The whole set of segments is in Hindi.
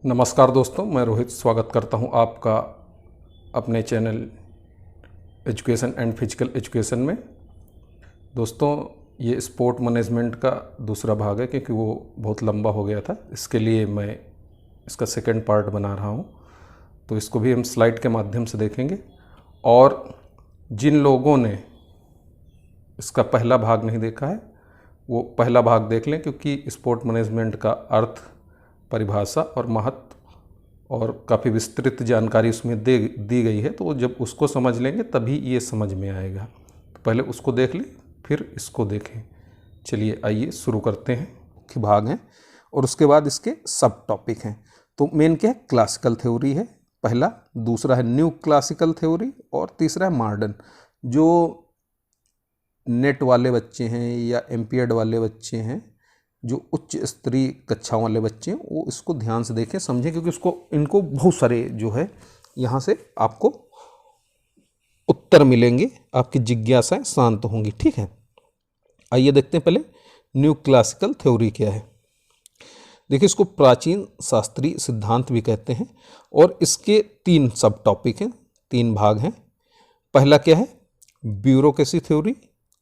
नमस्कार दोस्तों, मैं रोहित स्वागत करता हूं आपका अपने channel education and physical education में। दोस्तों, ये स्पोर्ट मैनेजमेंट का दूसरा भाग है क्योंकि वो बहुत लंबा हो गया था। इसके लिए मैं इसका सेकंड पार्ट बना रहा हूं, तो इसको भी हम स्लाइड के माध्यम से देखेंगे। और जिन लोगों ने इसका पहला भाग नहीं देखा है वो पहला भाग देख लें, क्योंकि स्पोर्ट मैनेजमेंट का अर्थ, परिभाषा और महत्व और काफ़ी विस्तृत जानकारी उसमें दी गई है। तो जब उसको समझ लेंगे तभी ये समझ में आएगा। तो पहले उसको देख लें, फिर इसको देखें। चलिए आइए शुरू करते हैं। मुख्य भाग हैं और उसके बाद इसके सब टॉपिक हैं। तो मेन क्या है? क्लासिकल थ्योरी है पहला, दूसरा है न्यू क्लासिकल थ्योरी और तीसरा है मॉडर्न। जो नेट वाले बच्चे हैं या एमपीएड वाले बच्चे हैं, जो उच्च स्तरीय कक्षाओं वाले बच्चे हैं, वो इसको ध्यान से देखें, समझें, क्योंकि इनको बहुत सारे जो है यहाँ से आपको उत्तर मिलेंगे, आपकी जिज्ञासाएं शांत होंगी। ठीक है, आइए देखते हैं पहले न्यू क्लासिकल थ्योरी क्या है। देखिए, इसको प्राचीन शास्त्रीय सिद्धांत भी कहते हैं और इसके 3 सब टॉपिक हैं, 3 भाग हैं। पहला क्या है? ब्यूरोक्रेसी थ्योरी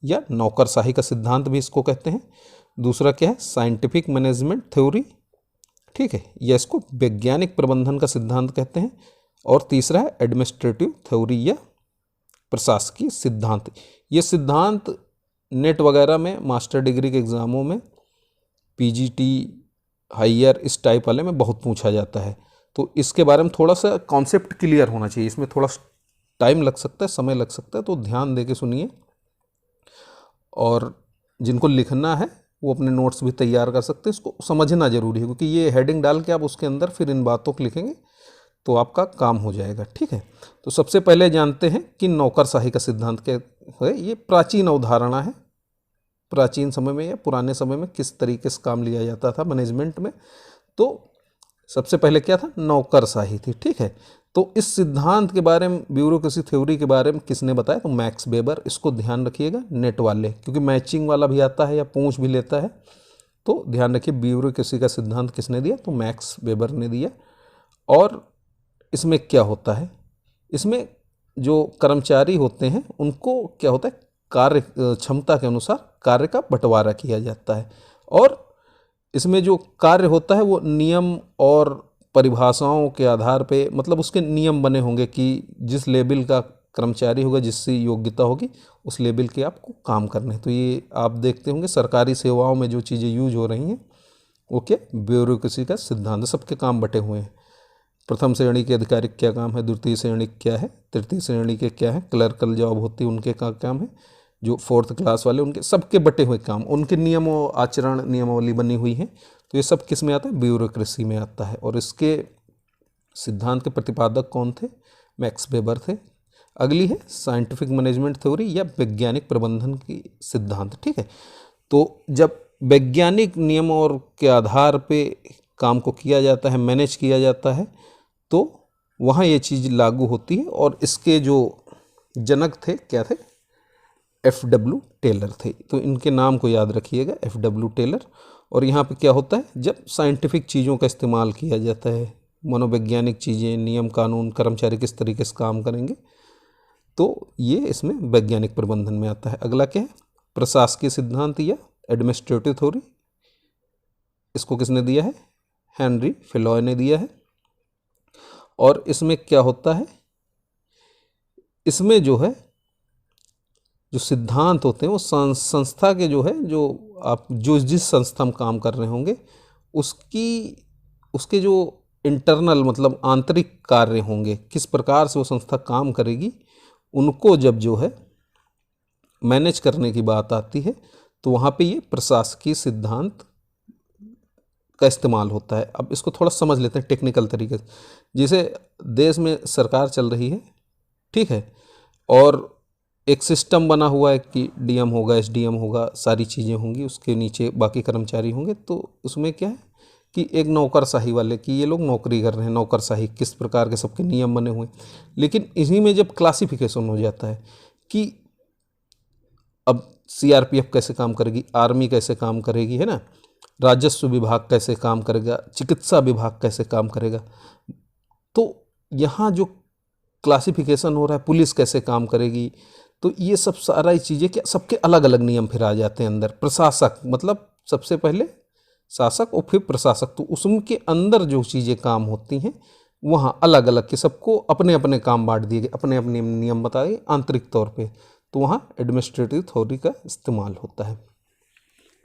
या नौकरशाही का सिद्धांत भी इसको कहते हैं। दूसरा क्या है? साइंटिफिक मैनेजमेंट थ्योरी, ठीक है, या इसको वैज्ञानिक प्रबंधन का सिद्धांत कहते हैं। और तीसरा है एडमिनिस्ट्रेटिव थ्योरी या प्रशासकीय सिद्धांत। ये सिद्धांत नेट वगैरह में, मास्टर डिग्री के एग्ज़ामों में, पीजीटी, हायर, इस टाइप वाले में बहुत पूछा जाता है। तो इसके बारे में थोड़ा सा कॉन्सेप्ट क्लियर होना चाहिए। इसमें थोड़ा टाइम लग सकता है, समय लग सकता है, तो ध्यान दे के सुनिए। और जिनको लिखना है वो अपने नोट्स भी तैयार कर सकते हैं। इसको समझना जरूरी है, क्योंकि ये हेडिंग डाल के आप उसके अंदर फिर इन बातों को लिखेंगे तो आपका काम हो जाएगा। ठीक है, तो सबसे पहले जानते हैं कि नौकरशाही का सिद्धांत क्या है। ये प्राचीन अवधारणा है। प्राचीन समय में या पुराने समय में किस तरीके से काम लिया जाता था मैनेजमेंट में, तो सबसे पहले क्या था? नौकरशाही थी। ठीक है, तो इस सिद्धांत के बारे में, ब्यूरोक्रेसी थ्योरी के बारे में किसने बताया? तो मैक्स वेबर। इसको ध्यान रखिएगा, नेट वाले, क्योंकि मैचिंग वाला भी आता है या पूछ भी लेता है, तो ध्यान रखिए ब्यूरोक्रेसी का सिद्धांत किसने दिया? तो मैक्स वेबर ने दिया। और इसमें क्या होता है? इसमें जो कर्मचारी होते हैं उनको क्या होता है? कार्य क्षमता के अनुसार कार्य का बंटवारा किया जाता है। और इसमें जो कार्य होता है वो नियम और परिभाषाओं के आधार पे, मतलब उसके नियम बने होंगे कि जिस लेवल का कर्मचारी होगा, जिससे योग्यता होगी, उस लेवल के आपको काम करने हैं। तो ये आप देखते होंगे सरकारी सेवाओं में जो चीज़ें यूज हो रही हैं वो क्या? ब्यूरोक्रेसी का सिद्धांत। सबके काम बटे हुए हैं। प्रथम श्रेणी के अधिकारी क्या काम है, द्वितीय श्रेणी क्या है, तृतीय श्रेणी के क्या है, क्लर्कल जॉब होती है उनके क्या काम है, जो 4th क्लास वाले, उनके सबके बटे हुए काम, उनके नियमों, आचरण, नियमावली बनी हुई है। तो ये सब किस में आता है? ब्यूरोक्रेसी में आता है। और इसके सिद्धांत के प्रतिपादक कौन थे? मैक्स वेबर थे। अगली है साइंटिफिक मैनेजमेंट थ्योरी या वैज्ञानिक प्रबंधन की सिद्धांत। ठीक है, तो जब वैज्ञानिक नियम और के आधार पे काम को किया जाता है, मैनेज किया जाता है, तो वहाँ ये चीज़ लागू होती है। और इसके जो जनक थे क्या थे? FW टेलर थे। तो इनके नाम को याद रखिएगा, FW टेलर। और यहाँ पे क्या होता है? जब साइंटिफिक चीज़ों का इस्तेमाल किया जाता है, मनोवैज्ञानिक चीज़ें, नियम कानून, कर्मचारी किस तरीके से काम करेंगे, तो ये इसमें वैज्ञानिक प्रबंधन में आता है। अगला क्या है? प्रशासकीय सिद्धांत या एडमिनिस्ट्रेटिव थ्योरी। इसको किसने दिया है? हेनरी फिलॉय ने दिया है। और इसमें क्या होता है? इसमें जो है, जो सिद्धांत होते हैं वो संस्था के जो है, जो आप जिस संस्था में काम कर रहे होंगे उसके जो इंटरनल, मतलब आंतरिक कार्य होंगे, किस प्रकार से वो संस्था काम करेगी, उनको जब जो है मैनेज करने की बात आती है, तो वहाँ पे ये प्रशासकीय सिद्धांत का इस्तेमाल होता है। अब इसको थोड़ा समझ लेते हैं टेक्निकल तरीके से। जैसे देश में सरकार चल रही है, ठीक है, और एक सिस्टम बना हुआ है कि डीएम होगा, एसडीएम होगा, सारी चीज़ें होंगी, उसके नीचे बाकी कर्मचारी होंगे। तो उसमें क्या है कि एक नौकरशाही वाले की, ये लोग नौकरी कर रहे हैं, नौकरशाही किस प्रकार के सबके नियम बने हुए। लेकिन इसी में जब क्लासिफिकेशन हो जाता है कि अब सीआरपीएफ कैसे काम करेगी, आर्मी कैसे काम करेगी, है ना, राजस्व विभाग कैसे काम करेगा, चिकित्सा विभाग कैसे काम करेगा। तो यहाँ जो क्लासिफिकेशन हो रहा है, पुलिस कैसे काम करेगी, तो ये सब सारा ही चीज़ें क्या सबके अलग अलग नियम फिर आ जाते हैं अंदर। प्रशासक मतलब सबसे पहले शासक और फिर प्रशासक, तो उसके अंदर जो चीज़ें काम होती हैं वहाँ अलग अलग के सबको अपने अपने काम बांट दिए गए, अपने अपने नियम बताए आंतरिक तौर पे, तो वहाँ एडमिनिस्ट्रेटिव अथॉरिटी का इस्तेमाल होता है।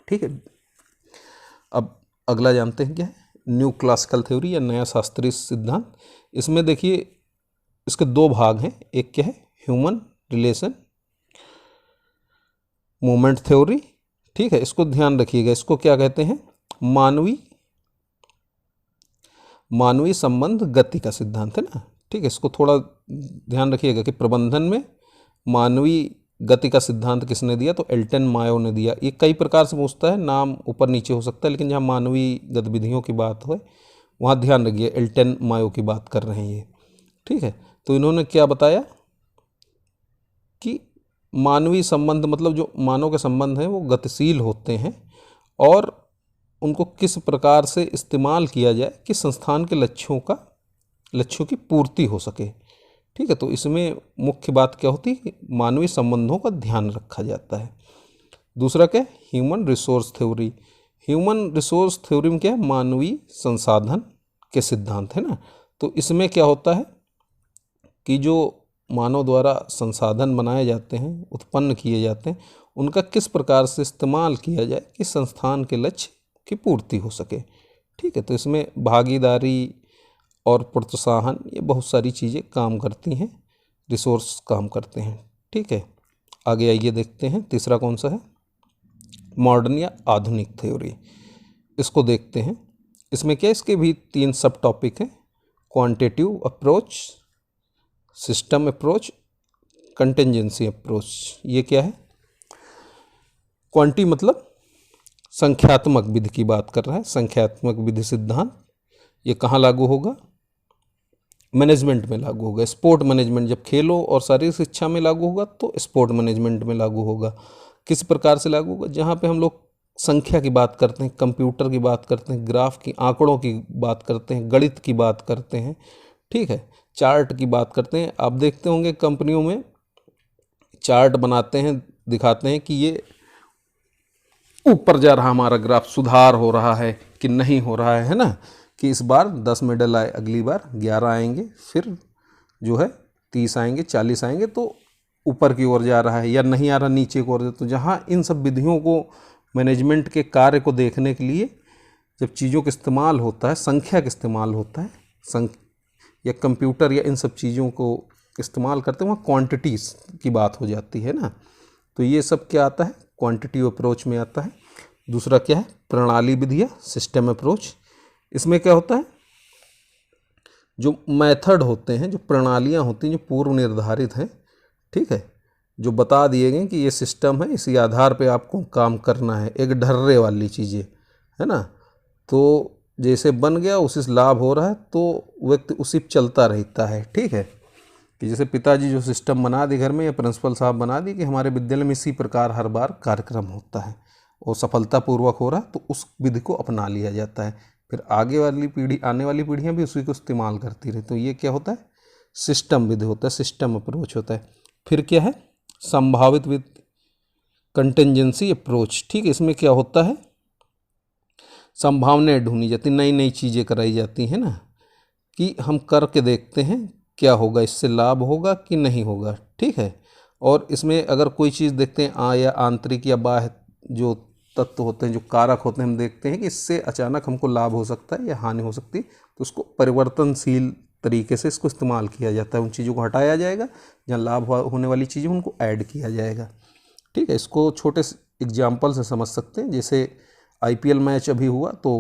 ठीक है, अब अगला जानते हैं क्या है न्यू क्लासिकल थ्योरी या नया शास्त्रीय सिद्धांत। इसमें देखिए इसके दो भाग हैं, एक क्या है ह्यूमन रिलेशन मूवमेंट थ्योरी। ठीक है, इसको ध्यान रखिएगा, इसको क्या कहते हैं मानवीय संबंध गति का सिद्धांत है ना। ठीक है, इसको थोड़ा ध्यान रखिएगा कि प्रबंधन में मानवीय गति का सिद्धांत किसने दिया, तो एल्टन मायो ने दिया। ये कई प्रकार से पूछता है, नाम ऊपर नीचे हो सकता है, लेकिन जहाँ मानवीय गतिविधियों की बात हो वहाँ ध्यान रखिए एल्टन मायो की बात कर रहे हैं ये। ठीक है, तो इन्होंने क्या बताया कि मानवीय संबंध मतलब जो मानव के संबंध हैं वो गतिशील होते हैं और उनको किस प्रकार से इस्तेमाल किया जाए कि संस्थान के लक्ष्यों की पूर्ति हो सके। ठीक है, तो इसमें मुख्य बात क्या होती है कि मानवीय संबंधों का ध्यान रखा जाता है। दूसरा क्या है human resource theory. Human resource theory में क्या है मानवीय संसाधन के सिद्धांत है ना। तो इसमें क्या होता है कि जो मानव द्वारा संसाधन बनाए जाते हैं, उत्पन्न किए जाते हैं, उनका किस प्रकार से इस्तेमाल किया जाए कि संस्थान के लक्ष्य की पूर्ति हो सके। ठीक है, तो इसमें भागीदारी और प्रोत्साहन ये बहुत सारी चीज़ें काम करती हैं, रिसोर्स काम करते हैं। ठीक है, आगे आइए देखते हैं तीसरा कौन सा है मॉडर्न या आधुनिक थ्योरी। इसको देखते हैं। इसमें क्या इसके भी 3 सब टॉपिक हैं, quantitative approach, system approach, contingency approach. ये क्या है क्वांटी मतलब संख्यात्मक विधि की बात कर रहा है, संख्यात्मक विधि सिद्धांत। ये कहाँ लागू होगा मैनेजमेंट में लागू होगा, स्पोर्ट मैनेजमेंट, जब खेलों और शारीरिक शिक्षा में लागू होगा तो स्पोर्ट मैनेजमेंट में लागू होगा। किस प्रकार से लागू होगा, जहाँ पे हम लोग संख्या की बात करते हैं, कंप्यूटर की बात करते हैं, ग्राफ की आंकड़ों की बात करते हैं, गणित की बात करते हैं। ठीक है, चार्ट की बात करते हैं। आप देखते होंगे कंपनियों में चार्ट बनाते हैं, दिखाते हैं कि ये ऊपर जा रहा हमारा ग्राफ, सुधार हो रहा है कि नहीं हो रहा है ना, कि इस बार 10 मेडल आए, अगली बार 11 आएंगे, फिर जो है 30 आएंगे, 40 आएंगे, तो ऊपर की ओर जा रहा है या नहीं आ रहा नीचे की ओर। तो जहाँ इन सब विधियों को मैनेजमेंट के कार्य को देखने के लिए जब चीज़ों का इस्तेमाल होता है, संख्या का इस्तेमाल होता है, या कंप्यूटर या इन सब चीज़ों को इस्तेमाल करते हैं, वहाँ क्वांटिटीज़ की बात हो जाती है ना। तो ये सब क्या आता है क्वांटिटिव अप्रोच में आता है। दूसरा क्या है प्रणाली विधि या सिस्टम अप्रोच। इसमें क्या होता है जो मेथड होते हैं, जो प्रणालियाँ होती हैं, जो पूर्व निर्धारित हैं, ठीक है, जो बता दिए गए कि ये सिस्टम है, इसी आधार पे आपको काम करना है, एक ढर्रे वाली चीज़ें है ना। तो जैसे बन गया उसी से लाभ हो रहा है तो व्यक्ति उसी पे चलता रहता है। ठीक है, कि जैसे पिताजी जो सिस्टम बना दी घर में या प्रिंसिपल साहब बना दी कि हमारे विद्यालय में इसी प्रकार हर बार कार्यक्रम होता है और सफलतापूर्वक हो रहा है, तो उस विधि को अपना लिया जाता है। फिर आगे वाली पीढ़ी, आने वाली पीढ़ियाँ भी उसी को इस्तेमाल करती रही। तो ये क्या होता है सिस्टम विधि होता है, सिस्टम अप्रोच होता है। फिर क्या है संभावित विधि कंटिजेंसी अप्रोच। ठीक है, इसमें क्या होता है संभावनाएं ढूंढी जाती, नई नई चीज़ें कराई जाती हैं ना, कि हम करके देखते हैं क्या होगा, इससे लाभ होगा कि नहीं होगा। ठीक है, और इसमें अगर कोई चीज़ देखते हैं या आंतरिक या बाह्य जो तत्व होते हैं, जो कारक होते हैं, हम देखते हैं कि इससे अचानक हमको लाभ हो सकता है या हानि हो सकती है, तो उसको परिवर्तनशील तरीके से इसको इस्तेमाल किया जाता है। उन चीज़ों को हटाया जाएगा, जहाँ लाभ होने वाली चीज़ें उनको ऐड किया जाएगा। ठीक है, इसको छोटे एग्जाम्पल से समझ सकते हैं। जैसे IPL मैच अभी हुआ तो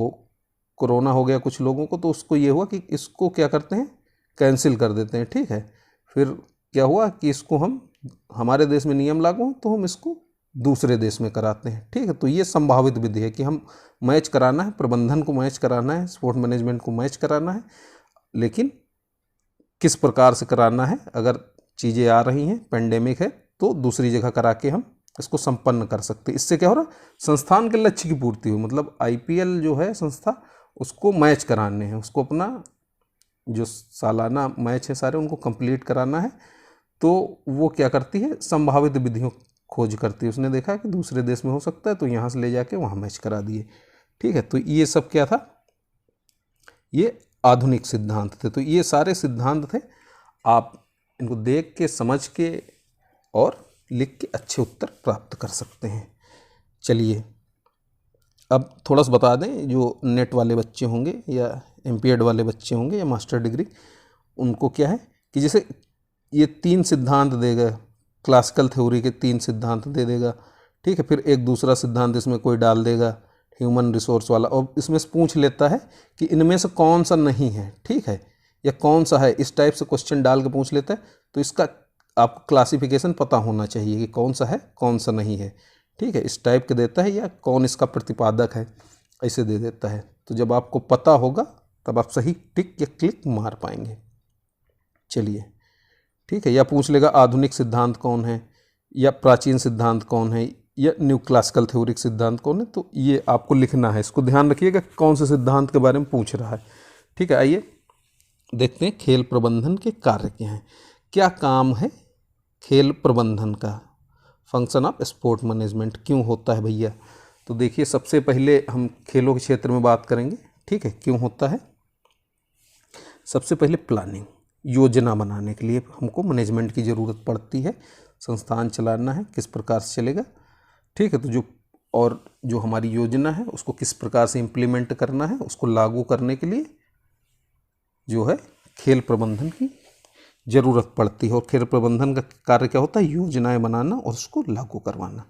कोरोना हो गया कुछ लोगों को, तो उसको ये हुआ कि इसको क्या करते हैं कैंसिल कर देते हैं। ठीक है, फिर क्या हुआ कि इसको हम हमारे देश में नियम लागू हैं तो हम इसको दूसरे देश में कराते हैं। ठीक है, तो ये संभावित विधि है कि हम मैच कराना है, प्रबंधन को मैच कराना है, स्पोर्ट मैनेजमेंट को मैच कराना है, लेकिन किस प्रकार से कराना है। अगर चीज़ें आ रही हैं, पेंडेमिक है, तो दूसरी जगह करा के हम इसको संपन्न कर सकते। इससे क्या हो रहा, संस्थान के लक्ष्य की पूर्ति हो, मतलब आईपीएल जो है संस्था उसको मैच कराने हैं, उसको अपना जो सालाना मैच है सारे उनको कंप्लीट कराना है। तो वो क्या करती है, संभावित विधियों खोज करती है। उसने देखा कि दूसरे देश में हो सकता है तो यहाँ से ले जाके वहाँ मैच करा दिए। ठीक है, तो ये सब क्या था, ये आधुनिक सिद्धांत थे। तो ये सारे सिद्धांत थे, आप इनको देख के समझ के और लिख के अच्छे उत्तर प्राप्त कर सकते हैं। चलिए अब थोड़ा सा बता दें, जो नेट वाले बच्चे होंगे या एमपीएड वाले बच्चे होंगे या मास्टर डिग्री, उनको क्या है कि जैसे ये 3 सिद्धांत देगा, क्लासिकल थ्योरी के 3 सिद्धांत दे देगा। ठीक है, फिर एक दूसरा सिद्धांत इसमें कोई डाल देगा ह्यूमन रिसोर्स वाला, और इसमें से पूछ लेता है कि इनमें से कौन सा नहीं है, ठीक है, या कौन सा है, इस टाइप से क्वेश्चन डाल के पूछ लेता है। तो इसका आपको क्लासिफिकेशन पता होना चाहिए कि कौन सा है कौन सा नहीं है। ठीक है, इस टाइप के देता है, या कौन इसका प्रतिपादक है, ऐसे दे देता है। तो जब आपको पता होगा तब आप सही टिक या क्लिक मार पाएंगे। चलिए ठीक है, या पूछ लेगा आधुनिक सिद्धांत कौन है, या प्राचीन सिद्धांत कौन है, या न्यू क्लासिकल थ्योरिक सिद्धांत कौन है। तो ये आपको लिखना है, इसको ध्यान रखिएगा कौन से सिद्धांत के बारे में पूछ रहा है। ठीक है, आइए देखते हैं खेल प्रबंधन के कार्य क्या हैं। क्या काम है खेल प्रबंधन का, फंक्शन ऑफ स्पोर्ट मैनेजमेंट क्यों होता है भैया। तो देखिए, सबसे पहले हम खेलों के क्षेत्र में बात करेंगे। ठीक है, क्यों होता है। सबसे पहले प्लानिंग, योजना बनाने के लिए हमको मैनेजमेंट की ज़रूरत पड़ती है। संस्थान चलाना है, किस प्रकार से चलेगा। ठीक है, तो जो हमारी योजना है उसको किस प्रकार से इम्प्लीमेंट करना है, उसको लागू करने के लिए जो है खेल प्रबंधन की ज़रूरत पड़ती है। और खेल प्रबंधन का कार्य क्या होता है, योजनाएं बनाना और उसको लागू करवाना।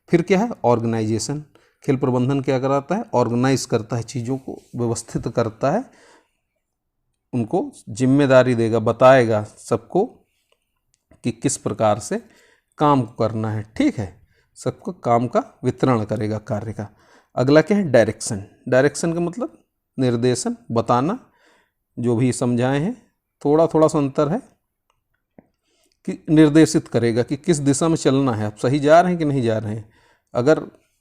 फिर क्या है, ऑर्गेनाइजेशन। खेल प्रबंधन क्या कराता है, ऑर्गेनाइज करता है, चीज़ों को व्यवस्थित करता है, उनको जिम्मेदारी देगा, बताएगा सबको कि किस प्रकार से काम करना है। ठीक है, सबको काम का वितरण करेगा कार्य का। अगला क्या है, डायरेक्शन। डायरेक्शन का मतलब निर्देशन, बताना, जो भी समझाए हैं थोड़ा थोड़ा सा अंतर है, कि निर्देशित करेगा कि किस दिशा में चलना है, आप सही जा रहे हैं कि नहीं जा रहे हैं। अगर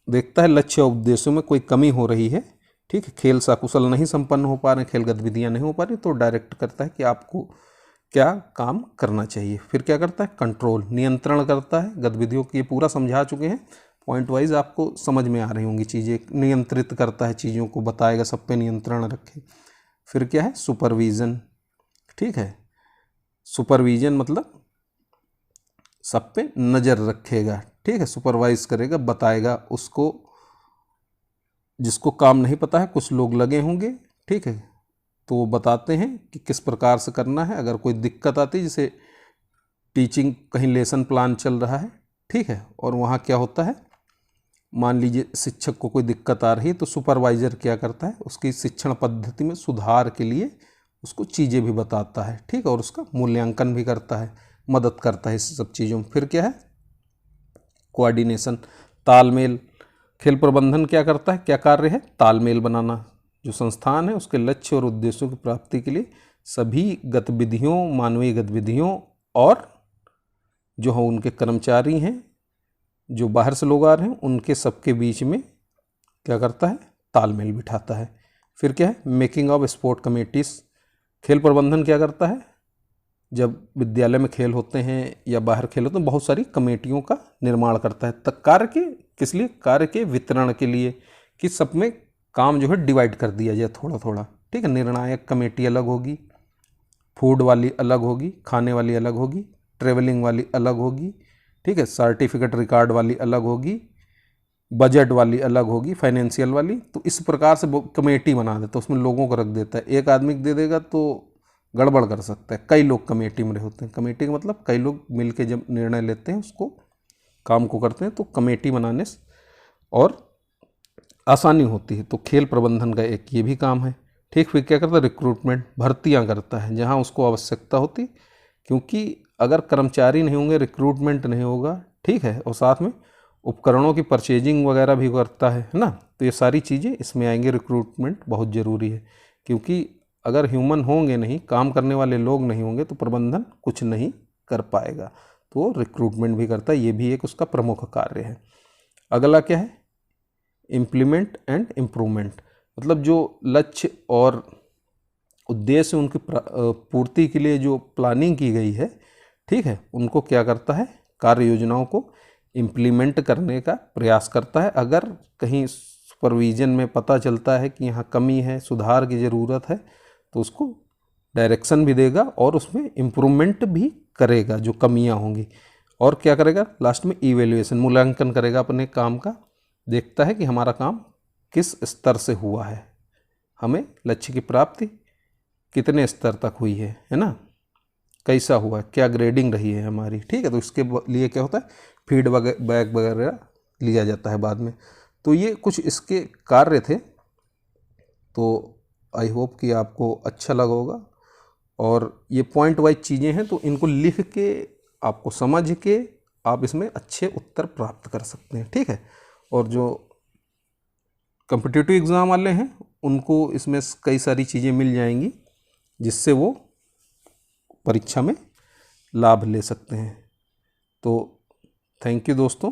देखता है लक्ष्य और उद्देश्यों में कोई कमी हो रही है, ठीक है, खेल सकुशल नहीं संपन्न हो पा रहे हैं, खेल गतिविधियां नहीं हो पा रही, तो डायरेक्ट करता है कि आपको क्या काम करना चाहिए। फिर क्या करता है, कंट्रोल, नियंत्रण करता है गतिविधियों की। ये पूरा समझा चुके हैं, पॉइंट वाइज आपको समझ में आ रही होंगी चीज़ें। नियंत्रित करता है, चीज़ों को बताएगा, सब पे नियंत्रण रखे। फिर क्या है, सुपरविज़न। ठीक है, सुपरविज़न मतलब सब पे नज़र रखेगा। ठीक है, सुपरवाइज करेगा, बताएगा उसको, जिसको काम नहीं पता है, कुछ लोग लगे होंगे, ठीक है, तो वो बताते हैं कि किस प्रकार से करना है। अगर कोई दिक्कत आती है, जैसे टीचिंग कहीं लेसन प्लान चल रहा है, ठीक है, और वहाँ क्या होता है, मान लीजिए शिक्षक को कोई दिक्कत आ रही है, तो सुपरवाइज़र क्या करता है, उसकी शिक्षण पद्धति में सुधार के लिए उसको चीज़ें भी बताता है। ठीक है, और उसका मूल्यांकन भी करता है, मदद करता है इस सब चीज़ों में। फिर क्या है, कोऑर्डिनेशन, तालमेल। खेल प्रबंधन क्या करता है, क्या कार्य है, तालमेल बनाना। जो संस्थान है उसके लक्ष्य और उद्देश्यों की प्राप्ति के लिए सभी गतिविधियों, मानवीय गतिविधियों, और जो हैं उनके कर्मचारी हैं, जो बाहर से लोग आ रहे हैं, उनके सबके बीच में क्या करता है, तालमेल बिठाता है। फिर क्या है, मेकिंग ऑफ स्पोर्ट कमेटीज। खेल प्रबंधन क्या करता है, जब विद्यालय में खेल होते हैं या बाहर खेल होते हैं, बहुत सारी कमेटियों का निर्माण करता है। तक कार्य के किस लिए, कार्य के वितरण के लिए, कि सब में काम जो है डिवाइड कर दिया जाए थोड़ा थोड़ा। ठीक है, निर्णायक कमेटी अलग होगी, फूड वाली अलग होगी, खाने वाली अलग होगी, ट्रेवलिंग वाली अलग होगी, ठीक है, सर्टिफिकेट रिकॉर्ड वाली अलग होगी, बजट वाली अलग होगी, फाइनेंशियल वाली। तो इस प्रकार से कमेटी बना देता है, उसमें लोगों को रख देता है। एक आदमी को दे देगा तो गड़बड़ कर सकता है, कई लोग कमेटी में होते हैं। कमेटी का मतलब कई लोग मिलकर जब निर्णय लेते हैं, उसको काम को करते हैं, तो कमेटी बनाने और आसानी होती है। तो खेल प्रबंधन का एक ये भी काम है। ठीक, फिर क्या करता है, रिक्रूटमेंट, भर्तियां करता है जहां उसको आवश्यकता होती, क्योंकि अगर कर्मचारी नहीं होंगे, रिक्रूटमेंट नहीं होगा, ठीक है, और साथ में उपकरणों की परचेजिंग वगैरह भी करता है ना। तो ये सारी चीज़ें इसमें आएंगे। रिक्रूटमेंट बहुत ज़रूरी है, क्योंकि अगर ह्यूमन होंगे नहीं, काम करने वाले लोग नहीं होंगे, तो प्रबंधन कुछ नहीं कर पाएगा। तो रिक्रूटमेंट भी करता है, ये भी एक उसका प्रमुख कार्य है। अगला क्या है, इम्प्लीमेंट एंड इम्प्रूवमेंट, मतलब जो लक्ष्य और उद्देश्य उनकी पूर्ति के लिए जो प्लानिंग की गई है, ठीक है, उनको क्या करता है, कार्य योजनाओं को इम्प्लीमेंट करने का प्रयास करता है। अगर कहीं सुपरविजन में पता चलता है कि यहाँ कमी है, सुधार की ज़रूरत है, तो उसको डायरेक्शन भी देगा और उसमें इम्प्रूवमेंट भी करेगा जो कमियाँ होंगी। और क्या करेगा, लास्ट में इवैल्यूएशन, मूल्यांकन करेगा अपने काम का, देखता है कि हमारा काम किस स्तर से हुआ है, हमें लक्ष्य की प्राप्ति कितने स्तर तक हुई है ना, कैसा हुआ, क्या ग्रेडिंग रही है हमारी, ठीक है। तो इसके लिए क्या होता है, फीडबैक वगैरह लिया जाता है बाद में। तो ये कुछ इसके कार्य थे। तो आई होप कि आपको अच्छा लगा होगा, और ये पॉइंट वाइज चीज़ें हैं, तो इनको लिख के आपको समझ के आप इसमें अच्छे उत्तर प्राप्त कर सकते हैं, ठीक है। और जो कॉम्पिटिटिव एग्ज़ाम वाले हैं उनको इसमें कई सारी चीज़ें मिल जाएंगी जिससे वो परीक्षा में लाभ ले सकते हैं। तो थैंक यू दोस्तों।